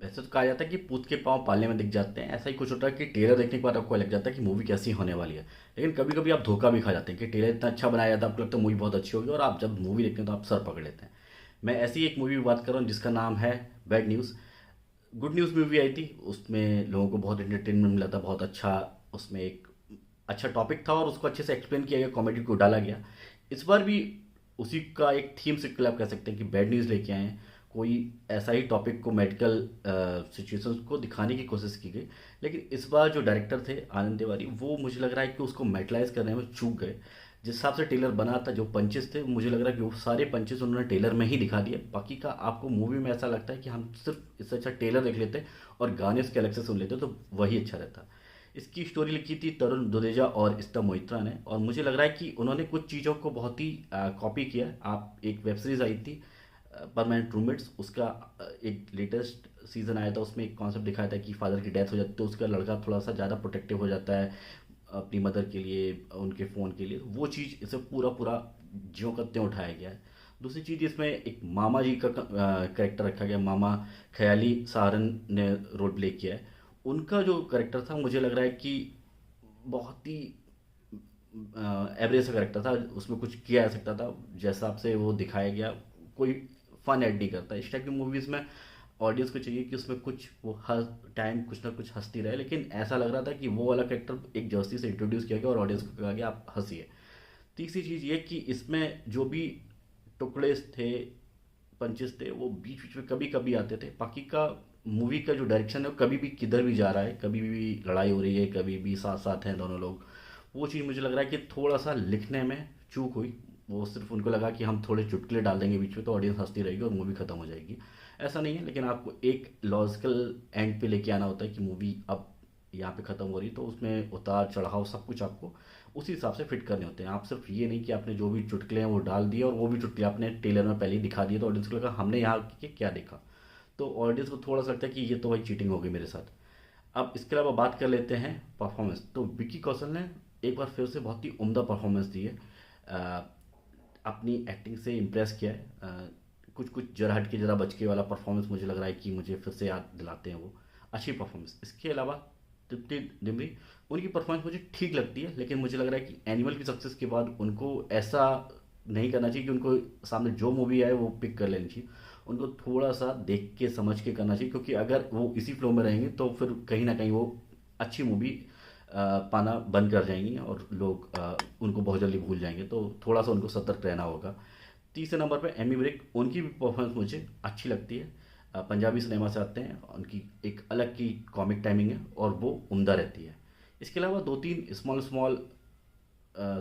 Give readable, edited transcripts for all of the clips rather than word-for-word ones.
वैसे तो कहा जाता है कि पूत के पाँव पालने में दिख जाते हैं। ऐसा ही कुछ होता है कि ट्रेलर देखने के बाद आपको लग जाता है कि मूवी कैसी होने वाली है। लेकिन कभी कभी आप धोखा भी खा जाते हैं कि ट्रेलर इतना अच्छा बनाया जाता है, आपको लगता है मूवी बहुत अच्छी होगी, और आप जब मूवी देखते हैं तो आप सर पकड़ लेते हैं। मैं ऐसी एक मूवी की बात कर रहा हूँ जिसका नाम है bad news. Good news movie आई थी, उसमें लोगों को बहुत एंटरटेनमेंट मिला था, बहुत अच्छा उसमें एक अच्छा टॉपिक था और उसको अच्छे से एक्सप्लेन किया गया, कॉमेडी को डाला गया। इस बार भी उसी का एक थीम से आप कह सकते हैं कि बैड न्यूज़ लेके आए हैं। कोई ऐसा ही टॉपिक को, मेडिकल सिचुएशंस को दिखाने की कोशिश की गई। लेकिन इस बार जो डायरेक्टर थे आनंद तिवारी, वो मुझे लग रहा है कि उसको मेटलाइज करने में चूक गए। जिस हिसाब से टेलर बना था, जो पंचेस थे, मुझे लग रहा है कि वो सारे पंचेस उन्होंने टेलर में ही दिखा दिए। बाकी का आपको मूवी में ऐसा लगता है कि हम सिर्फ इससे अच्छा टेलर देख लेते और गाने उसके अलग से सुन लेते तो वही अच्छा रहता। इसकी स्टोरी लिखी थी तरुण दुदेजा और इस्ता मोइत्रा ने, और मुझे लग रहा है कि उन्होंने कुछ चीज़ों को बहुत ही कॉपी किया। आप एक वेब सीरीज़ आई थी परमानेंट रूममेट्स, उसका एक लेटेस्ट सीजन आया था, उसमें एक कॉन्सेप्ट दिखाया था कि फादर की डेथ हो जाती है तो उसका लड़का थोड़ा सा ज़्यादा प्रोटेक्टिव हो जाता है अपनी मदर के लिए, उनके फ़ोन के लिए। वो चीज़ इसे पूरा पूरा ज्यों का त्यों उठाया गया है। दूसरी चीज़, इसमें एक मामा जी का कैरेक्टर रखा गया। मामा ख्याली सारन ने रोल प्ले किया है। उनका जो कैरेक्टर था, मुझे लग रहा है कि बहुत ही एवरेज सा कैरेक्टर था, उसमें कुछ किया जा सकता था। जैसा हिसाब से वो दिखाया गया, कोई फन ऐड नहीं करता। इस टाइप की मूवीज़ में ऑडियंस को चाहिए कि उसमें कुछ वो हर टाइम कुछ ना कुछ हंसती रहे, लेकिन ऐसा लग रहा था कि वो वाला कैरेक्टर एक जर्सी से इंट्रोड्यूस किया गया और ऑडियंस को कहा गया आप हंसिए। तीसरी चीज़ ये कि इसमें जो भी टुकड़े थे, पंचेस थे, वो बीच बीच में कभी कभी आते थे। बाकी का मूवी का जो डायरेक्शन है वो कभी भी किधर भी जा रहा है, कभी भी लड़ाई हो रही है, कभी भी साथ साथ हैं दोनों लोग। वो चीज़ मुझे लग रहा है कि थोड़ा सा लिखने में चूक हुई। वो सिर्फ उनको लगा कि हम थोड़े चुटकुले डाल देंगे बीच में तो ऑडियंस हंसती रहेगी और मूवी खत्म हो जाएगी। ऐसा नहीं है, लेकिन आपको एक लॉजिकल एंड पे लेके आना होता है कि मूवी अब यहाँ पे ख़त्म हो रही है, तो उसमें उतार चढ़ाव सब कुछ आपको उसी हिसाब से फिट करने होते हैं। आप सिर्फ ये नहीं कि आपने जो भी चुटकुले हैं वो डाल दिए और वो भी चुटकुले आपने टेलर में पहले ही दिखा दिए तो ऑडियंस को लगा हमने यहाँ के क्या देखा। तो ऑडियंस को थोड़ा सा लगता है कि ये तो भाई चीटिंग हो गई मेरे साथ। अब इसके अलावा बात कर लेते हैं परफॉर्मेंस। तो विकी कौशल ने एक बार फिर से बहुत ही उम्दा परफॉर्मेंस दी है। अ, अपनी एक्टिंग से इम्प्रेस किया है। कुछ कुछ जरा हट के जरा बच के वाला परफॉर्मेंस मुझे लग रहा है कि मुझे फिर से याद दिलाते हैं वो। अच्छी परफॉर्मेंस। इसके अलावा तृप्ति डिमरी, उनकी परफॉर्मेंस मुझे ठीक लगती है, लेकिन मुझे लग रहा है कि एनिमल की सक्सेस के बाद उनको ऐसा नहीं करना चाहिए कि उनको सामने जो मूवी आए वो पिक कर लेनी चाहिए। उनको थोड़ा सा देख के समझ के करना चाहिए, क्योंकि अगर वो इसी फ्लो में रहेंगे तो फिर कहीं ना कहीं वो अच्छी मूवी पाना बंद कर जाएंगी और लोग उनको बहुत जल्दी भूल जाएंगे। तो थोड़ा सा उनको सतर्क रहना होगा। तीसरे नंबर पे एमी विर्क, उनकी भी परफॉर्मेंस मुझे अच्छी लगती है। पंजाबी सिनेमा से आते हैं, उनकी एक अलग की कॉमिक टाइमिंग है और वो उम्दा रहती है। इसके अलावा दो तीन स्मॉल स्मॉल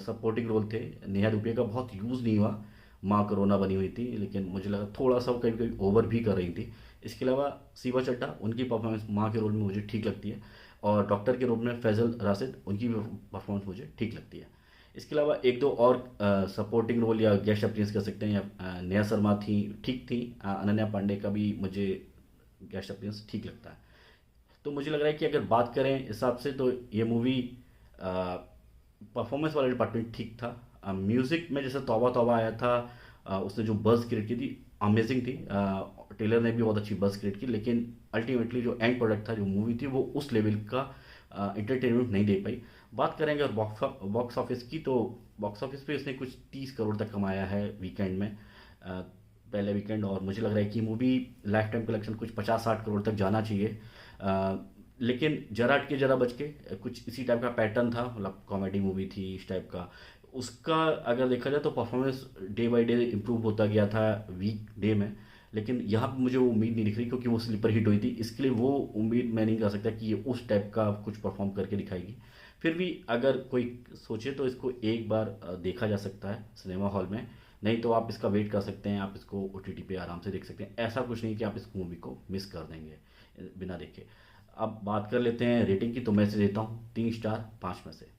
सपोर्टिंग रोल थे। नेहा रुपये का बहुत यूज़ नहीं हुआ, माँ कोरोना बनी हुई थी, लेकिन मुझे लगा थोड़ा सा वो कभी कभी ओवर भी कर रही थी। इसके अलावा सीमा चड्ढा, उनकी परफॉर्मेंस माँ के रोल में मुझे ठीक लगती है। और डॉक्टर के रोल में फैजल राशिद, उनकी भी परफॉर्मेंस मुझे ठीक लगती है। इसके अलावा एक दो और सपोर्टिंग रोल या गेस्ट अपीयरेंस कर सकते हैं, या नेहा शर्मा थी, ठीक थी। अनन्या पांडे का भी मुझे गेस्ट अपीयरेंस ठीक लगता है। तो मुझे लग रहा है कि अगर बात करें इस हिसाब से तो ये मूवी परफॉर्मेंस वाला डिपार्टमेंट ठीक था। म्यूज़िक में जैसे तौबा तौबा आया था, उसने जो बज़ क्रिएट की थी अमेजिंग थी। टेलर ने भी बहुत अच्छी बज़ क्रिएट की, लेकिन अल्टीमेटली जो एंड प्रोडक्ट था, जो मूवी थी, वो उस लेवल का इंटरटेनमेंट नहीं दे पाई। बात करेंगे और बॉक्स ऑफिस की, तो बॉक्स ऑफिस पे उसने कुछ 30 करोड़ तक कमाया है वीकेंड में, पहले वीकेंड। और मुझे लग रहा है कि मूवी लाइफ टाइम कलेक्शन कुछ 50-60 करोड़ तक जाना चाहिए। लेकिन जरा हट के जरा बच के कुछ इसी टाइप का पैटर्न था, मतलब कॉमेडी मूवी थी इस टाइप का। उसका अगर देखा जाए तो performance day by day improve होता गया था वीक डे में। लेकिन यहाँ पे मुझे वो उम्मीद नहीं दिख रही, क्योंकि वो स्लीपर हिट हुई थी, इसके लिए वो उम्मीद मैं नहीं कर सकता कि ये उस टाइप का कुछ परफॉर्म करके दिखाएगी। फिर भी अगर कोई सोचे तो इसको एक बार देखा जा सकता है सिनेमा हॉल में। नहीं तो आप इसका वेट कर सकते हैं, आप इसको ओटीटी पे आराम से देख सकते हैं। ऐसा कुछ नहीं कि आप इस मूवी को मिस कर देंगे बिना देखे। अब बात कर लेते हैं रेटिंग की, तो मैं इसे देता हूँ 3 स्टार 5 में से।